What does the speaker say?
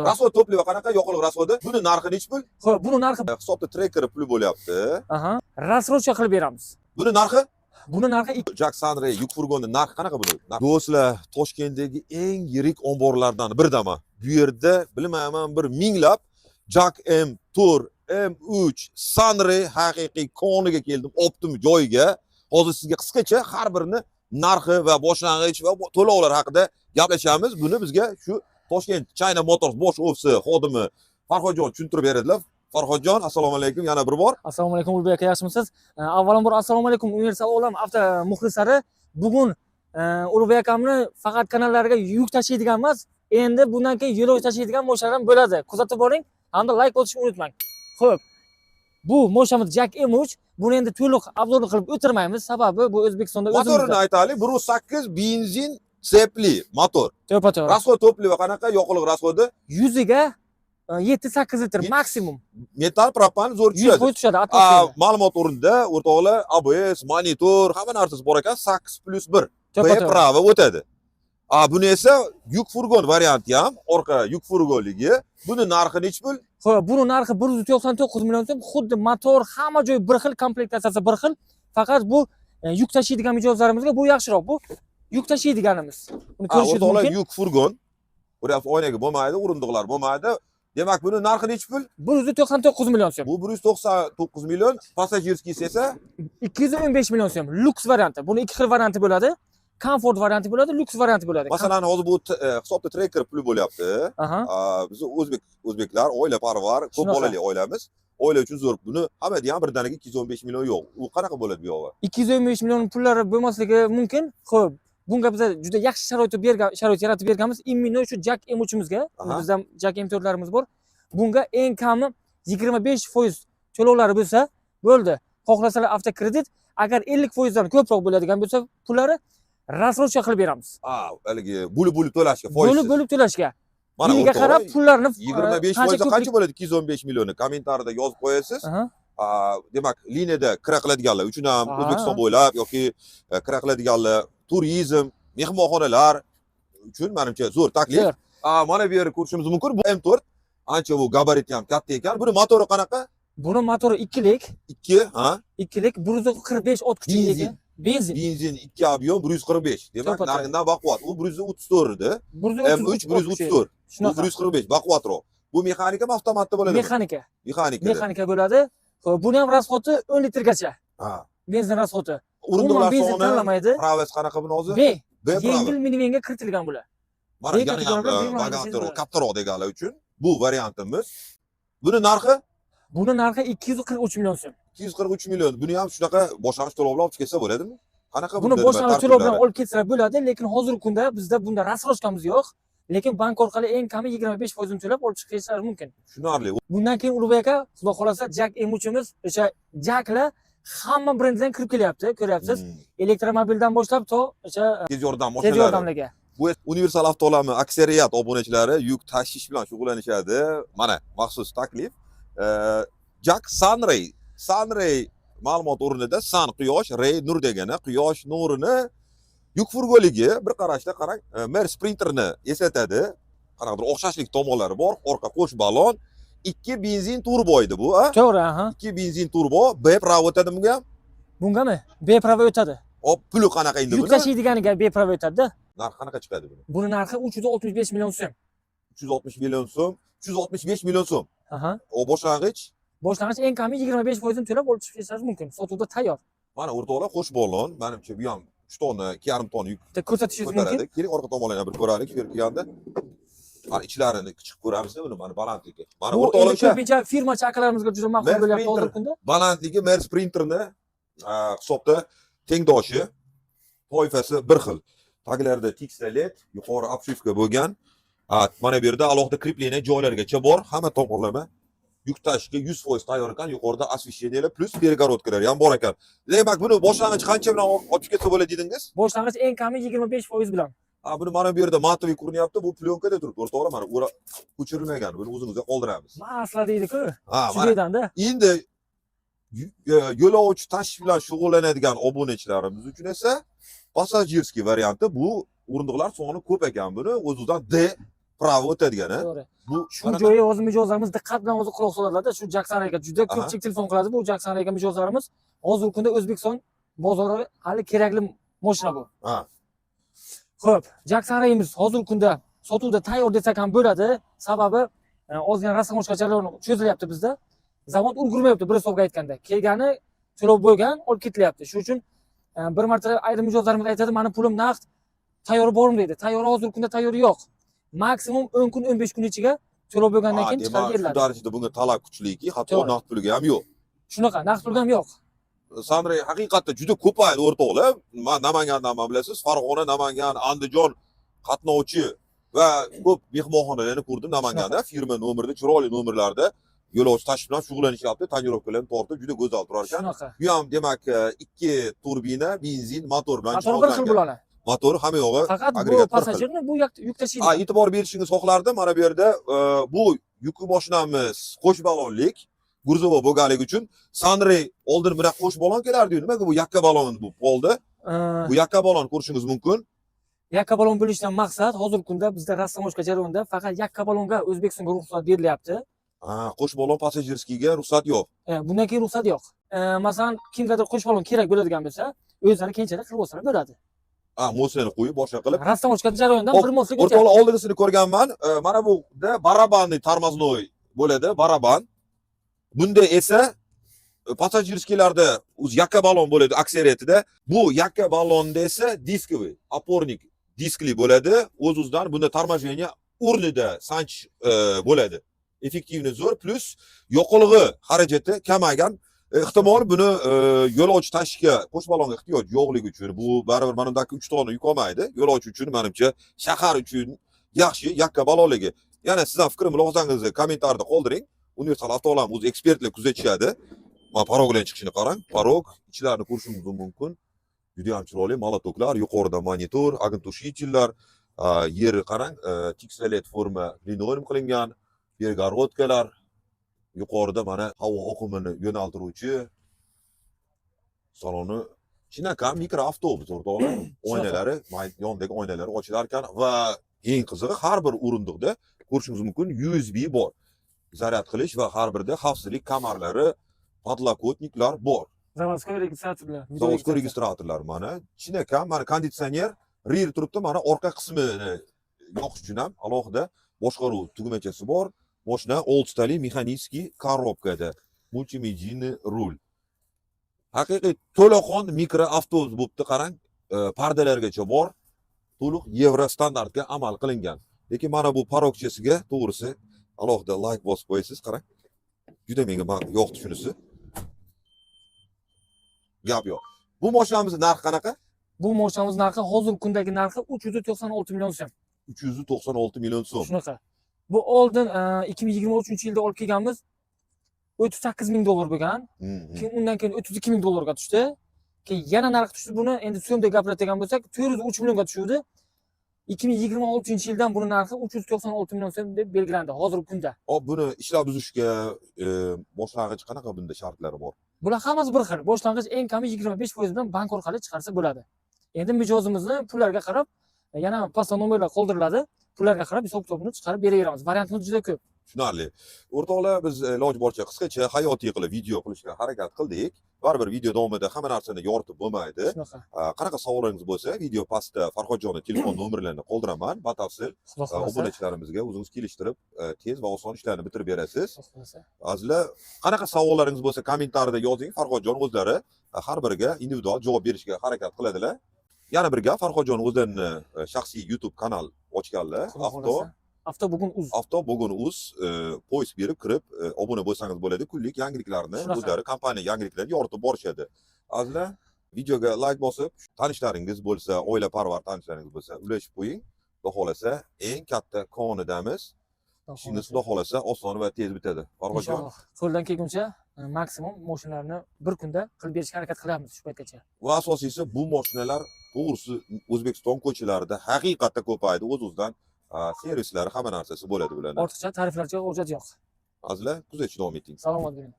Rasvod to'pli va qanaqa yoqilg'i rasvodi? Buni narxi nechi pul? Xo'p, buni narxi Hisobda trackeri puli bo'lyapti. aha, rassrochka qilib beramiz. Buni narxi? Buni narxi Jack Sunray yuk furgoni narxi qanaqa buni? Do'stlar, Toshkentdagi eng yirik omborlardan birdama. Bu yerda bilmayman bir minglab Jack M4, M3, Sunray haqiqiy koniga keldim, optim joyiga. Hozir sizga qisqacha har birini narxi va boshlang'ich va to'lovlar haqida gaplashamiz. Buni bizga shu Toshkent China Motors bosh ofisi xodimi Farhodjon tushuntirib beradilar. Farhodjon, assalomu alaykum yana bir bor. Assalomu alaykum Ulbek aka, yaxshimisiz? Avvalambor assalomu alaykum Universal Olam avto muxlislari. Bugun Ulbek akamni faqat kanallariga yuk tashiydigan emas, endi bundan keyin yo'lovchi tashiydigan moshinalar ham bo'ladi. Kuzatib boring hamda like bosishni unutmang. Xo'p. Bu moshamiz Jack M3. Buni endi to'liq obzorni qilib o'tirmaymiz. Sababi bu O'zbekistonda Motorini aytaylik, 1.8 benzin sepli motor. To'ppa-to'g'ri. Rasvod to'pli va qanaqa yoqilg'i rasvodi? 100 ga 7-8 litr maksimum. Metal propan zo'r 100 tushadi. tushadi atmosfera. Ma'lumot o'rnida o'rtoqlar ABS, monitor, hamma narsasi bor ekan, 8+1. To'ppa-to'g'ri. Prava o'tadi. Buni esa yuk furgon varianti ham, orqa yuk furgonligi. Buni narxi nechi pul? Xo'p, buni narxi 199 million so'm. Xuddi motor, hamma joyi bir xil, komplektatsiyasi bir xil. Faqat bu yuk tashiydigan mijozlarimizga bu yaxshiroq. Bu yuk tashiydiganimiz. Buni ko'rishingiz O'rtoqlar, mumkin. yuk furgon. Buryapti oynaga bo'lmaydi, o'rindiqlar bo'lmaydi. Demak, buni narxi nechi pul? 199 million so'm. Bu 199 million, passajirskisi esa 215 million so'm. Lux varianti. Buni ikki xil varianti bo'ladi. Comfort varianti bo'ladi, Lux varianti bo'ladi. Masalan, hozir bu hisobda tracker puli bo'lyapti. Aha. Biz o'zbeklar oilaparvar, ko'p bolali oilamiz. Oila uchun zo'r. Buni hamma ham birdaniga 215 million yo'q. U qanaqa bo'ladi bu yog'i? 215 million pullari bo'lmasligi mumkin. Xo'p, bunga biz juda yaxshi sharoit yaratib berganmiz. Imенно shu Jack M3imizga. Bizda Jack M4larimiz bor. Bunga eng kami 25% to'lovlari bo'lsa, bo'ldi. Xohlasalar avtokredit, agar 50% dan ko'proq bo'ladigan bo'lsa, pullari rassrochka qilib beramiz. Haligi bo'lib to'lashga foizsiz. Bo'lib to'lashga. Mana Yiliga qarab pullarni 25% qancha bo'ladi? 215 millionni kommentariyada yozib qo'yasiz. Demak, liniyada kira qiladiganlar uchun ham O'zbekiston bo'ylab yoki kira qiladiganlar, turizm, mehmonxonalar uchun menimcha zo'r taklif. Mana bu yerni ko'rishimiz mumkin. Bu M4 ancha bu gabariti ham katta ekan. Buni motori qanaqa? Buni motori 2lik. 2lik 145 ot kuchiga ega. Benzin 2 ob'yom 145. Demak, narxidan baquvvat. U 134 edi. M3 134. Bu 145 baquvvatroq. Bu mexanikami avtomatda bo'ladi? Mexanika bo'ladi. Xo'p, buni ham rasxoti 10 litrgacha. Benzin rasxoti. O'rindiqlar benzin soni tanlamaydi. Pravas qanaqa buni hozir? B. Yengil minivenga kiritilgan bular. Mana vagonlar kattaroq deganlar uchun bu variantimiz. Buni narxi? Buni narxi 243 million so'm. 243 million. Buni ham shunaqa boshlang'ich to'lov bilan olib ketsa bo'ladimi? Qanaqa buni boshlang'ich to'lov bilan olib ketsa bo'ladi, lekin hozirgi kunda bizda bunda rassrochkamiz yo'q. Lekin bank orqali eng kami 25% ni to'lab olib chiqishingiz mumkin. Tushunarli. Bundan keyin Ulug'bek aka, xudo xolasa Jack M3imiz o'sha Jacklar hamma brenddan kirib kelyapti, ko'ryapsiz. Elektromobildan boshlab to o'sha tez yordam mashinalari. Bu Universal Avtolami aksariyat obunachilari yuk tashish bilan shug'ullanishadi. Mana maxsus taklif. Jack Sunray ma'lumot o'rnida Sun quyosh, Ray nur degani quyosh nurini yuk furgonligi bir qarashda qarang, Mer Sprinterni eslatadi. Qanaqadir o'xshashlik tomonlari bor. Orqa qo'sh balon, 2 benzin turbo edi bu, To'g'ri, 2 benzin turbo, B prava o'tadi bunga ham? Bungami? B prava o'tadi. Puli qanaqa endi buni? Yuk tashiydiganiga B prava o'tadi-da. Narxi qanaqa chiqadi buni? Buni narxi 365 million so'm. 360 million so'm, 365 million so'm. O boshlang'ich eng kami 25% ni to'lab olib chiqishingiz mumkin. Sotuvda tayyor. Mana o'rtoqlar, qo'sh balon, menimcha bu ham 3 tonna, 2,5 tonna yuk ko'rsatishingiz mumkin. Keling, orqa tomonlarni bir ko'raylik, shu yerga kelganda. Mana ichlarini chiqib ko'ramizda buni, mana balandligi. Mana o'rtoqlar, ko'pincha firmachi akalarimizga juda ma'qul bo'lyapti hozirgi kunda. Balandligi Mer Sprinterni hisobda tengdoshi, toifasi bir xil. Taglarida tekstolet, yuqori obshivka bo'lgan. Mana bu yerda alohida kripleniya joylargacha bor. Hamma tomonlama yuk tashishga 100% tayyor ekan. Yuqorida освещениyalar plus перегородкалari ham bor ekan. Demak, buni boshlang'ich qancha bilan olib ketsa bo'ladi dedingiz? Boshlang'ich eng kami 25% bilan. Buni mana bu yerda matoviy ko'rinyapti. Bu plyonkada turibdi. O'rtoqlar, mana ko'chirilmagan. Buni o'zimizga qoldiramiz. Masla deydi-ku. Shundaydan-da. Endi yo'lovchi tashish bilan shug'ullanadigan obunachilarimiz uchun esa passajirskiy varianti. Bu o'rindiqlar soni ko'p ekan. Buni o'zidan D pravo o'tadigan, ha? To'g'ri. Bu Shu qanaqa? joyi o'zi mijozlarimiz diqqat bilan o'zi quloq soladilar-da. Shu Jackson aka juda Aha. ko'pchilik telefon qiladi. Bu Jackson aka mijozlarimiz hozirgi kunda O'zbekiston bozori hali kerakli mashina bu. Ha. Xo'p, Jackson rayimiz hozirgi kunda sotuvda tayyor desak ham bo'ladi. Sababi ozgina rasmojka jarayoni cho'zilyapti bizda. Zavod ulgurmayapti bir hisobga aytganda. Kelgani to'lov bo'lgan, olib ketilyapti. Shuning uchun bir marta ayrim mijozlarimiz aytadi, "Meni pulim naqd, tayyor bormi?" deydi. Tayyor hozirgi kunda tayyor yo'q. Maksimum 10 kun, 15 kun ichiga to'lov bo'lgandan keyin chiqarib Demak, shu beriladi. darajada bunga talab kuchliki, hatto To'g'ri. naqd pulga ham yo'q. Shunaqa, naqd pulga ham yo'q. Sandray haqiqatda juda ko'paydi o'rtoqlar. Men Namangandan bilasiz, Farg'ona, Namangan, Andijon qatnovchi va ko'p mehmonxonalarni ko'rdim Namanganda, firma nomerda, chiroyli nomerlarda yo'lovchi tashish bilan shug'ullanishyapti, tonirovkalarni tortib juda go'zal turar ekan. Shunaqa. Bu ham demak 2 turbina, benzin, motor bilan Motor bir xil jihozlangan. bo'ladi. Motor hamma yog'i Faqat bu agregat bir xil. passajirni bu yuk tashiydi. E'tibor berishingizni xohlardim. Mana bu yerda bu yuk mashinamiz qo'sh ballonlik Gurzova bo'lganligi uchun Sandray oldin bunaqa qo'sh ballon kelardi. Nimaga bu yakka ballon bu bo'ldi? Bu yakka ballon ko'rishingiz mumkin. Yakka ballon bo'lishidan maqsad hozirgi kunda bizda rasmojka jarayonida faqat yakka ballonga O'zbekistonga ruxsat berilyapti. Qo'sh ballon passajirskiyga ruxsat yo'q. Bundan keyin ruxsat yo'q. Masalan, kimgadir qo'sh ballon kerak bo'ladigan bo'lsa, o'zlari keyinchalik qilib olsalar bo'ladi. Moslani qo'yib boshqa qilib. Rasmojka jarayonidan bir moslik o'tyapti. O'rtoqlar oldigisini ko'rganman. Mana buda barabanli tormoznoy bo'ladi, baraban. Bunda esa passajirskiylarda o'z yakka ballon bo'ladi aksariyatida. Bu yakka ballonda esa diskoviy, opornik diskli bo'ladi. O'z-o'zidan bunda tormojeniya o'rnida sanch bo'ladi. Effektivni zo'r plus yoqilg'i xarajati kamaygan. Ehtimol buni yo'lovchi tashishga qo'sh ballonga ehtiyoj yo'qligi uchun bu baribir mana bundagi 3 tonni yuk olmaydi. Yo'lovchi uchun menimcha shahar uchun yaxshi yakka ballonligi. Yana sizning fikr mulohazangizni kommentariyada qoldiring. Universal avtolarni o'z ekspertlar kuzatishadi. Mana parog bilan chiqishini qarang. Parog ichlarini ko'rishingiz mumkin. Juda ham chiroyli molotoklar, yuqorida monitor, agentушительlar, yeri qarang, tiksalet forma linoleum qilingan, pergorodkalar, yuqorida mana havo oqimini yo'naltiruvchi saloni chinakam mikroavtobus o'rtoqlar. Oynalari, yondagi oynalari ochilar ekan va eng qizig'i har bir o'rindiqda ko'rishingiz mumkin USB bor. Zaryad qilish va har birida xavfsizlik kamarlari, podlokotniklar bor. Zavodskoy registratorlar. Zavodskoy registratorlar mana chinakam mana konditsioner rear turibdi, mana orqa qismini yoqish uchun ham alohida boshqaruv tugmachasi bor. Mashina 6 tali mexanический korobkada, multimediyni rul. Haqiqiy to'laqon mikroavtobus bo'libdi, qarang, pardalargacha bor, to'liq Yevro standartga amal qilingan. Lekin mana bu parokchasiga to'g'risi alohida like bosib qo'yasiz, qarang. Juda menga yoqdi shunisi. Gap yo'q. Bu mashinamizning narxi qanaqa? Bu mashinamiz narxi hozirgi kundagi narxi 396 million so'm. 396 million so'm. Shunaqa. Bu oldin 2023-yilda olib kelganmiz 38 ming dollar bo'lgan. Keyin undan keyin 32 ming dollarga tushdi. Keyin yana narx tushdi. Buni endi so'mda gapiradigan bo'lsak 403 millionga tushdi. 2026-yildan buni narxi 396 million so'm deb belgilandi hozirgi kunda. Hop, buni ishlab buzishga boshlang'ich qanaqa bunda shartlari bor? Bular hammasi bir xil. Boshlang'ich eng kami 25% bilan bank orqali chiqarsa bo'ladi. Endi mijozimizni pullarga qarab yana pastda nomerlar qoldiriladi. Pullarga qarab hisob-kitobini chiqarib beraveramiz. Variantimiz juda ko'p. Tushunarli. O'rtoqlar, biz iloji boricha qisqacha hayotiy qilib video qilishga harakat qildik. Baribir video davomida hamma narsani yoritib bo'lmaydi. Shunaqa. Qanaqa savollaringiz bo'lsa, video pastda Farhodjonning telefon nomerlarini qoldiraman. Batafsil obunachilarimizga o'zingiz kelishtirib, tez va oson ishlarni bitirib berasiz. Azizlar, qanaqa savollaringiz bo'lsa, kommentariyada yozing. Farhodjon o'zlari har biriga individual javob berishga harakat qiladilar. Yana bir gap, Farhodjon o'zlarining shaxsiy YouTube kanal ochganlar. Avto bugun uz poyst berib kirib obuna bo'lsangiz bo'ladi. Kunlik yangiliklarni, o'zlari kompaniya yangiliklarini yoritib borishadi. Azizlar, videoga like bosib, tanishlaringiz bo'lsa, oilaparvar tanishlaringiz bo'lsa, ulashib qo'ying. Xudo xolasa, eng katta konidamiz. Ishingiz xudo xolasa oson va tez bitadi. Farhodjon, qo'ldan kelguncha maksimum mashinalarni bir kunda qilib berishga harakat qilyapmiz shu paytgacha. Va asosiysi bu mashinalar to'g'risi O'zbekiston ko'chalarida haqiqatda ko'paydi. O'z-o'zidan servislari hamma narsasi bo'ladi bularning. Ortiqcha tariflarga hojat yo'q. Azizlar, kuzatishni davom eting. Salomat bo'ling.